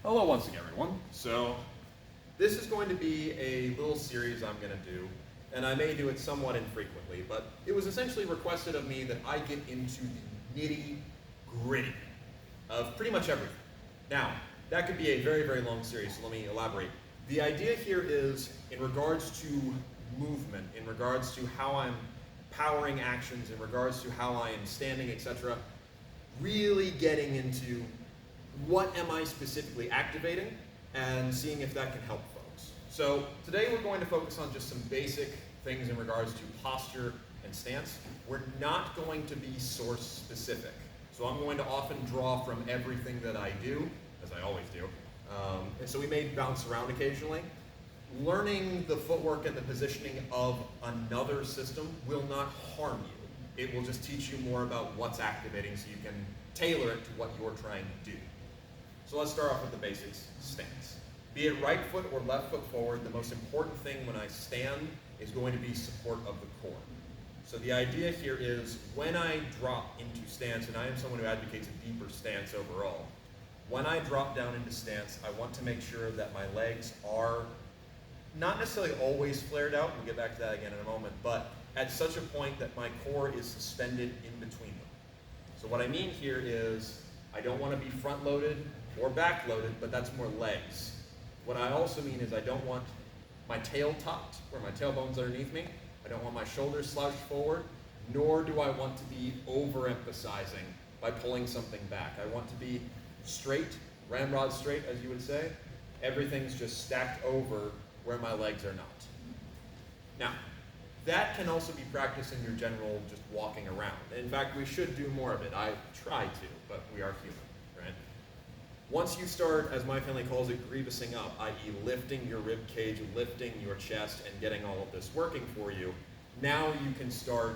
Hello once again, everyone. So this is going to be a little series I'm going to do, and I may do it somewhat infrequently, but it was essentially requested of me that I get into the nitty-gritty of pretty much everything. Now, that could be a very, very long series, so let me elaborate. The idea here is in regards to movement, in regards to how I'm powering actions, in regards to how I am standing, etc., really getting into what am I specifically activating and seeing if that can help folks. So today we're going to focus on just some basic things in regards to posture and stance. We're not going to be source specific. So I'm going to often draw from everything that I do, as I always do. And so we may bounce around occasionally. Learning the footwork and the positioning of another system will not harm you. It will just teach you more about what's activating so you can tailor it to what you're trying to do. So let's start off with the basics, stance. Be it right foot or left foot forward, the most important thing when I stand is going to be support of the core. So the idea here is when I drop into stance, and I am someone who advocates a deeper stance overall, when I drop down into stance, I want to make sure that my legs are not necessarily always flared out, we'll get back to that again in a moment, but at such a point that my core is suspended in between them. So what I mean here is I don't want to be front loaded or back loaded, but that's more legs. What I also mean is I don't want my tail tucked, where my tailbone's underneath me. I don't want my shoulders slouched forward, nor do I want to be overemphasizing by pulling something back. I want to be straight, ramrod straight, as you would say. Everything's just stacked over where my legs are not. Now, that can also be practiced in your general just walking around. In fact, we should do more of it. I try to, but we are human, right? Once you start, as my family calls it, grievous-ing up, i.e. lifting your rib cage, lifting your chest, and getting all of this working for you, now you can start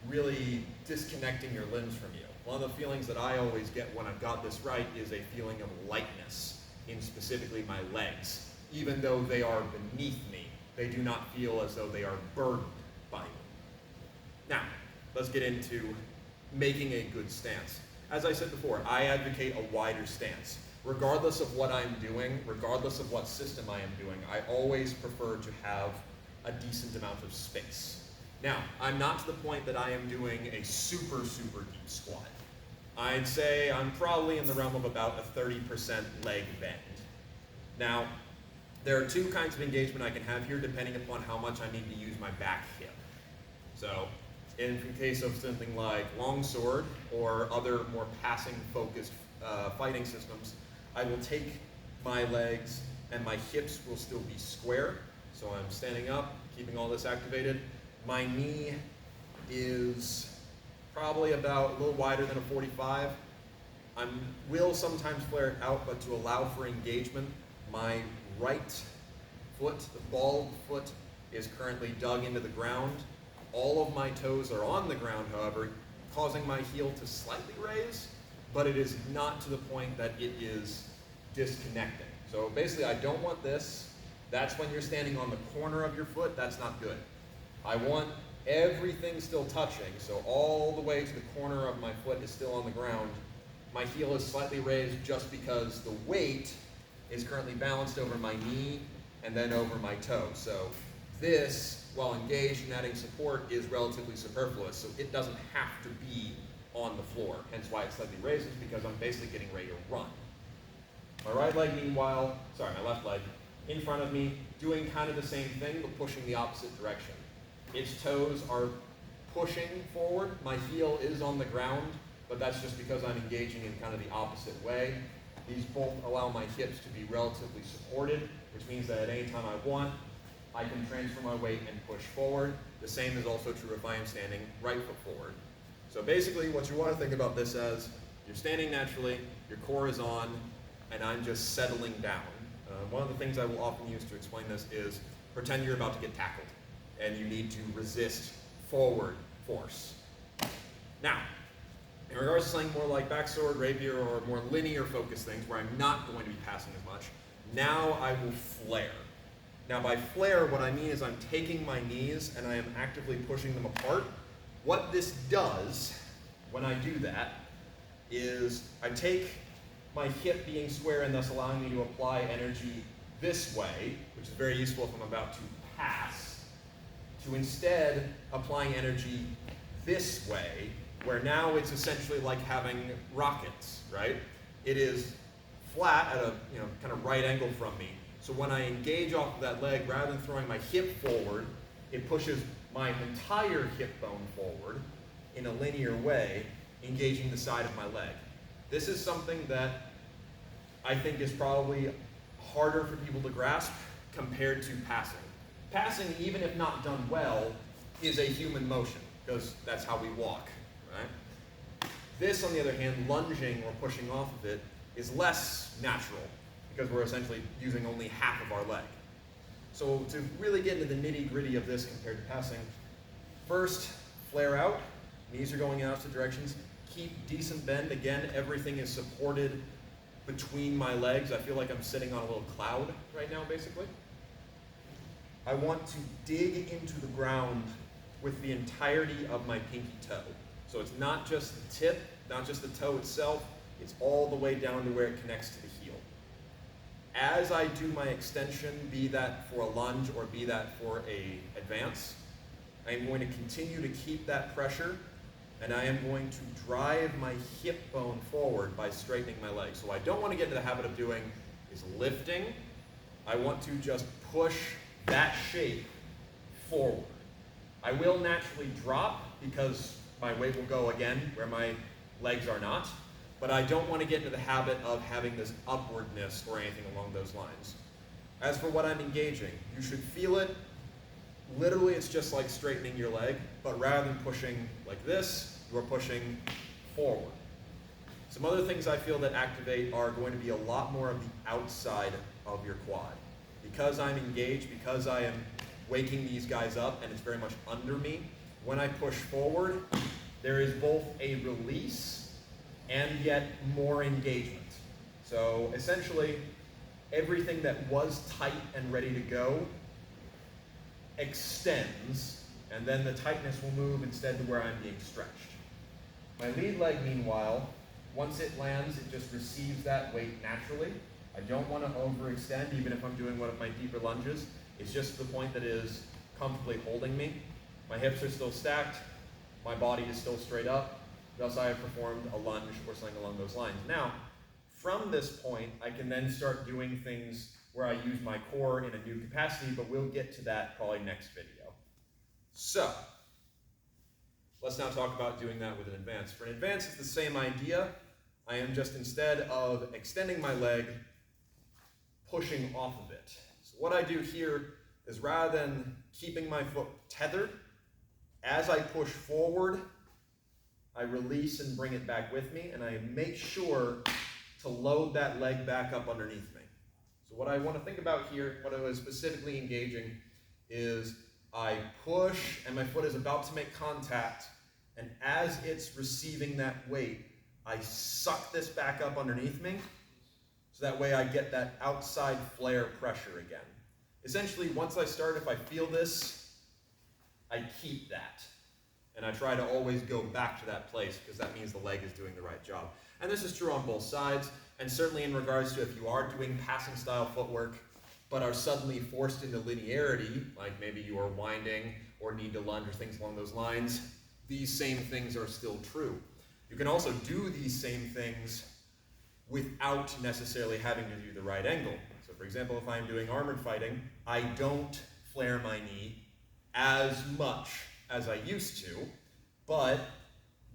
really disconnecting your limbs from you. One of the feelings that I always get when I've got this right is a feeling of lightness in specifically my legs. Even though they are beneath me, they do not feel as though they are burdened by me. Now, let's get into making a good stance. As I said before, I advocate a wider stance. Regardless of what I'm doing, regardless of what system I am doing, I always prefer to have a decent amount of space. Now, I'm not to the point that I am doing a super deep squat. I'd say I'm probably in the realm of about a 30% leg bend. Now, there are two kinds of engagement I can have here depending upon how much I need to use my back hip. So, in case of something like longsword or other more passing focused fighting systems, I will take my legs and my hips will still be square. So I'm standing up, keeping all this activated. My knee is probably about a little wider than a 45. I will sometimes flare it out, but to allow for engagement, my right foot, the ball of the foot, is currently dug into the ground. All of my toes are on the ground, however, causing my heel to slightly raise, but it is not to the point that it is disconnecting. So basically, I don't want this. That's when you're standing on the corner of your foot. That's not good. I want everything still touching, so all the way to the corner of my foot is still on the ground. My heel is slightly raised just because the weight is currently balanced over my knee and then over my toe. So this, while engaged and adding support, is relatively superfluous, so it doesn't have to be on the floor, hence why it slightly raises, because I'm basically getting ready to run. My right leg, meanwhile, my left leg, in front of me, doing kind of the same thing, but pushing the opposite direction. Its toes are pushing forward, my heel is on the ground, but that's just because I'm engaging in kind of the opposite way. These both allow my hips to be relatively supported, which means that at any time I want, I can transfer my weight and push forward. The same is also true if I am standing right foot forward. So basically what you want to think about this as, you're standing naturally, your core is on, and I'm just settling down. One of the things I will often use to explain this is pretend you're about to get tackled, and you need to resist forward force. Now, in regards to something more like backsword, rapier, or more linear focused things where I'm not going to be passing as much, now I will flare. Now by flare, what I mean is I'm taking my knees and I am actively pushing them apart. What this does, when I do that, is I take my hip being square and thus allowing me to apply energy this way, which is very useful if I'm about to pass, to instead applying energy this way, where now it's essentially like having rockets, right? It is flat at a kind of right angle from me. So when I engage off of that leg, rather than throwing my hip forward, it pushes my entire hip bone forward in a linear way, engaging the side of my leg. This is something that I think is probably harder for people to grasp compared to passing. Passing, even if not done well, is a human motion, because that's how we walk, right? This, on the other hand, lunging or pushing off of it, is less natural, because we're essentially using only half of our leg. So to really get into the nitty-gritty of this compared to passing, first, flare out, knees are going in opposite directions, keep decent bend. Again, everything is supported between my legs. I feel like I'm sitting on a little cloud right now, basically. I want to dig into the ground with the entirety of my pinky toe. So it's not just the tip, not just the toe itself, it's all the way down to where it connects to the heel. As I do my extension, be that for a lunge or be that for an advance, I am going to continue to keep that pressure, and I am going to drive my hip bone forward by straightening my legs. So what I don't want to get into the habit of doing is lifting. I want to just push that shape forward. I will naturally drop because my weight will go again where my legs are not, but I don't want to get into the habit of having this upwardness or anything along those lines. As for what I'm engaging, you should feel it. Literally, it's just like straightening your leg, but rather than pushing like this, you are pushing forward. Some other things I feel that activate are going to be a lot more of the outside of your quad. Because I'm engaged, because I am waking these guys up and it's very much under me, when I push forward, there is both a release and yet more engagement. So essentially, everything that was tight and ready to go extends, and then the tightness will move instead to where I'm being stretched. My lead leg, meanwhile, once it lands, it just receives that weight naturally. I don't want to overextend, even if I'm doing one of my deeper lunges. It's just to the point that it is comfortably holding me. My hips are still stacked, my body is still straight up, thus I have performed a lunge or something along those lines. Now, from this point, I can then start doing things where I use my core in a new capacity, but we'll get to that probably next video. So, let's now talk about doing that with an advance. For an advance, it's the same idea. I am just, instead of extending my leg, pushing off of it. So what I do here is, rather than keeping my foot tethered, as I push forward, I release and bring it back with me, and I make sure to load that leg back up underneath me. So what I want to think about here, what I was specifically engaging, is I push and my foot is about to make contact, and as it's receiving that weight, I suck this back up underneath me, so that way I get that outside flare pressure again. Essentially, once I start, if I feel this, I keep that. And I try to always go back to that place, because that means the leg is doing the right job. And this is true on both sides, and certainly in regards to if you are doing passing style footwork, but are suddenly forced into linearity, like maybe you are winding or need to lunge or things along those lines, these same things are still true. You can also do these same things without necessarily having to do the right angle. So for example, if I'm doing armored fighting, I don't flare my knee as much as I used to, but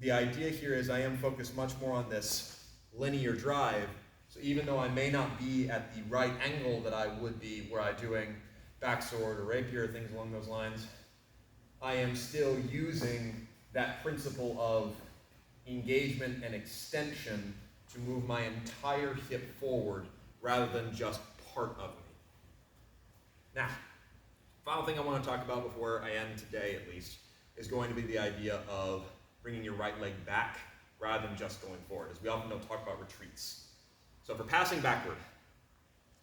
the idea here is I am focused much more on this linear drive. So even though I may not be at the right angle that I would be were I doing backsword or rapier or things along those lines, I am still using that principle of engagement and extension to move my entire hip forward rather than just part of me. Now, final thing I want to talk about before I end today, at least, is going to be the idea of bringing your right leg back rather than just going forward, as we often don't talk about retreats. So for passing backward,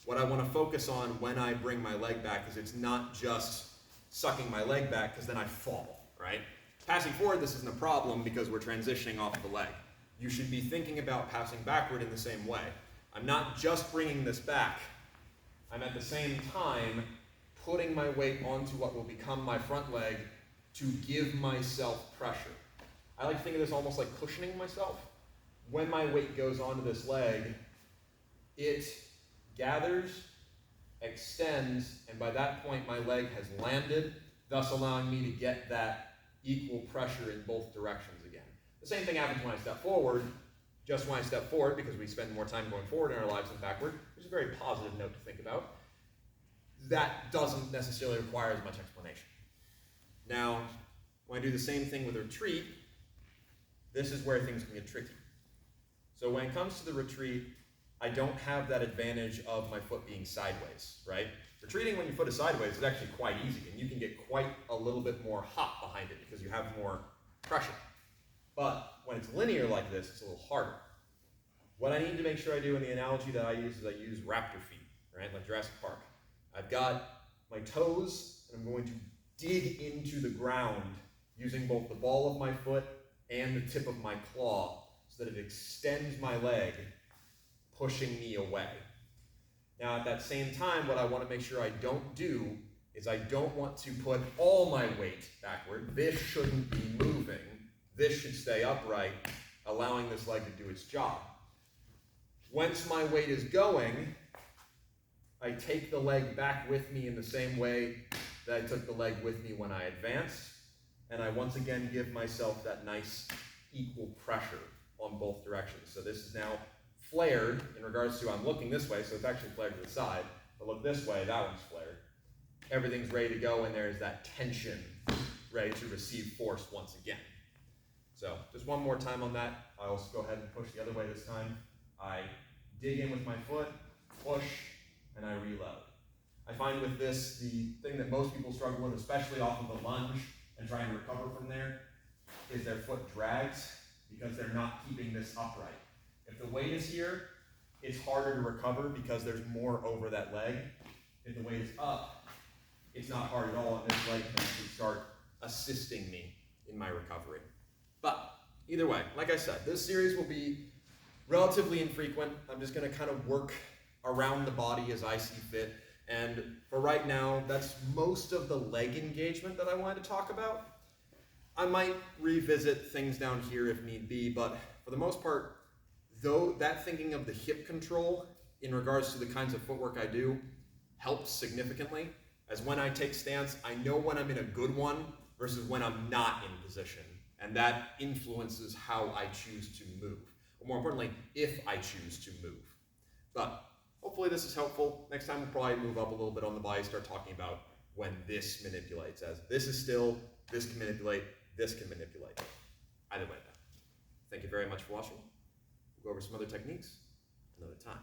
what I want to focus on when I bring my leg back is it's not just sucking my leg back, because then I fall, right? Passing forward, this isn't a problem because we're transitioning off of the leg. You should be thinking about passing backward in the same way. I'm not just bringing this back. I'm at the same time putting my weight onto what will become my front leg to give myself pressure. I like to think of this almost like cushioning myself. When my weight goes onto this leg, it gathers, extends, and by that point my leg has landed, thus allowing me to get that equal pressure in both directions again. The same thing happens when I step forward. Just when I step forward, because we spend more time going forward in our lives than backward, which is a very positive note to think about, that doesn't necessarily require as much explanation. Now, when I do the same thing with a retreat, this is where things can get tricky. So when it comes to the retreat, I don't have that advantage of my foot being sideways, right? Retreating when your foot is sideways is actually quite easy, and you can get quite a little bit more hop behind it because you have more pressure. But when it's linear like this, it's a little harder. What I need to make sure I do, in the analogy that I use, is I use raptor feet, right, like Jurassic Park. I've got my toes, and I'm going to dig into the ground using both the ball of my foot and the tip of my claw so that it extends my leg, pushing me away. Now, at that same time, what I want to make sure I don't do is I don't want to put all my weight backward. This shouldn't be moving. This should stay upright, allowing this leg to do its job. Once my weight is going, I take the leg back with me in the same way that I took the leg with me when I advanced, and I once again give myself that nice equal pressure on both directions. So this is now flared in regards to I'm looking this way, so it's actually flared to the side. But look this way, that one's flared. Everything's ready to go, and there's that tension ready to receive force once again. So just one more time on that. I'll also go ahead and push the other way this time. I dig in with my foot, push, and I reload. I find with this, the thing that most people struggle with, especially off of a lunge and trying to recover from there, is their foot drags because they're not keeping this upright. If the weight is here, it's harder to recover because there's more over that leg. If the weight is up, it's not hard at all, and this leg can actually start assisting me in my recovery. But either way, like I said, this series will be relatively infrequent. I'm just going to kind of work around the body as I see fit. And for right now, that's most of the leg engagement that I wanted to talk about. I might revisit things down here if need be, but for the most part, though that thinking of the hip control in regards to the kinds of footwork I do helps significantly, as when I take stance, I know when I'm in a good one versus when I'm not in position, and that influences how I choose to move, or more importantly, if I choose to move. But hopefully this is helpful. Next time we'll probably move up a little bit on the body, start talking about when this manipulates, as this is still, this can manipulate, this can manipulate. Either way though. Thank you very much for watching. We'll go over some other techniques another time.